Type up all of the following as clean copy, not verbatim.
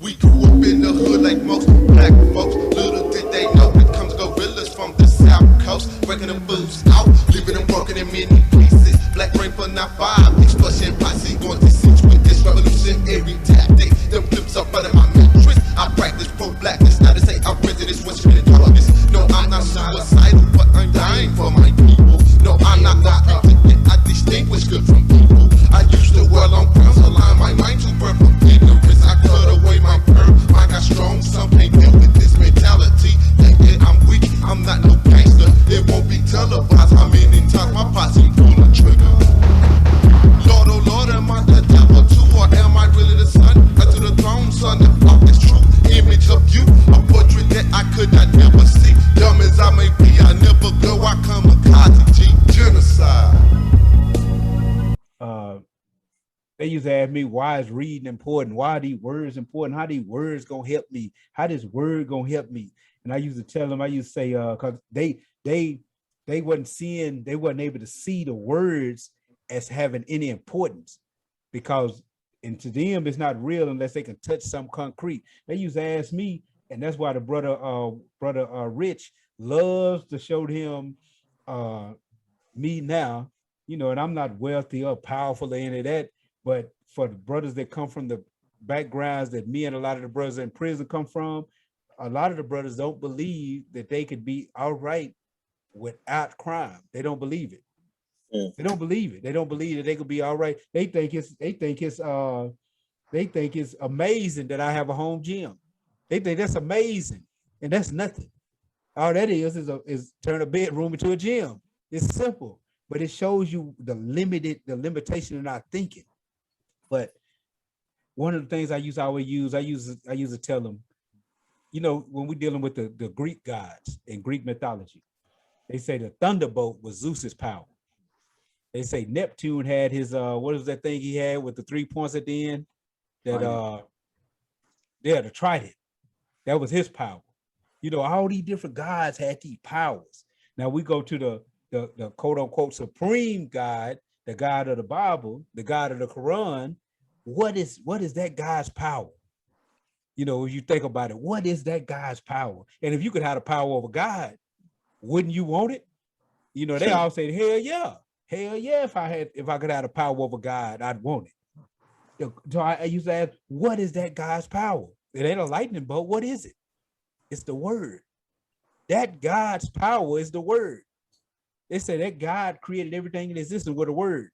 We grew up in the hood like most black folks. Little did they know it comes gorillas from the south coast, breaking the booze out, leaving them broken in many pieces. Black rain for not five, explosion posse going to sit with this revolutionary tactic. Them flips up out of my mattress. I practice pro-blackness, now to say I'm prejudice when spinning darkness. No, I'm not suicidal, but I'm dying for my people. No, I'm not arrogant, I distinguish good from evil. I use the world on grounds, align my mind to burn from ignorance. I cut away my perm, I got strong, some can't deal with this mentality. Thinking I'm weak, I'm not no gangster. It won't be televised how many times my posse pull the trigger. Lord, oh Lord, am I the devil too, or am I really the son? Unto the throne, son, the flock is true image of you, a portrait that I could not never see. Dumb as I may be, I never go, I kamikaze G, genocide. They used to ask me, why is reading important? Why are these words important? How these words gonna help me? How this word gonna help me? And I used to tell them, I used to say, because they wasn't seeing, they wasn't able to see the words as having any importance, because and to them it's not real unless they can touch some concrete. They used to ask me, and that's why the brother Rich loves to show him me now, and I'm not wealthy or powerful or any of that. But for the brothers that come from the backgrounds that me and a lot of the brothers in prison come from, a lot of the brothers don't believe that they could be all right without crime. They don't believe it. They don't believe it. They don't believe that they could be all right. They think it's amazing that I have a home gym. They think that's amazing, and that's nothing. All that is turn a bedroom into a gym. It's simple, but it shows you the limitation in our thinking. But one of the things I used to tell them, when we're dealing with the Greek gods in Greek mythology, they say the thunderbolt was Zeus's power. They say Neptune had his what is that thing he had with the 3 points at the end? That the trident. That was his power. All these different gods had these powers. Now we go to the quote unquote supreme God, the God of the Bible, the God of the Quran. What is that God's power? If you think about it, what is that God's power? And if you could have the power over God, wouldn't you want it? They all say, hell yeah. Hell yeah, if I could have the power over God, I'd want it. So I used to ask, what is that God's power? It ain't a lightning bolt. What is it? It's the word. That God's power is the word. They say that God created everything in existence with a word.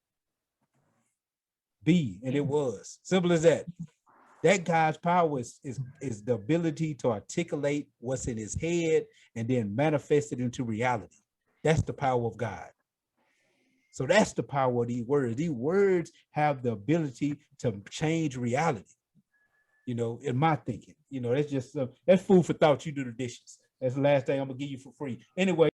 Be, and it was. Simple as that. That God's power is the ability to articulate what's in his head and then manifest it into reality. That's the power of God. So that's the power of these words. These words have the ability to change reality, in my thinking. That's just, that's food for thought. You do the dishes. That's the last thing I'm going to give you for free. Anyway.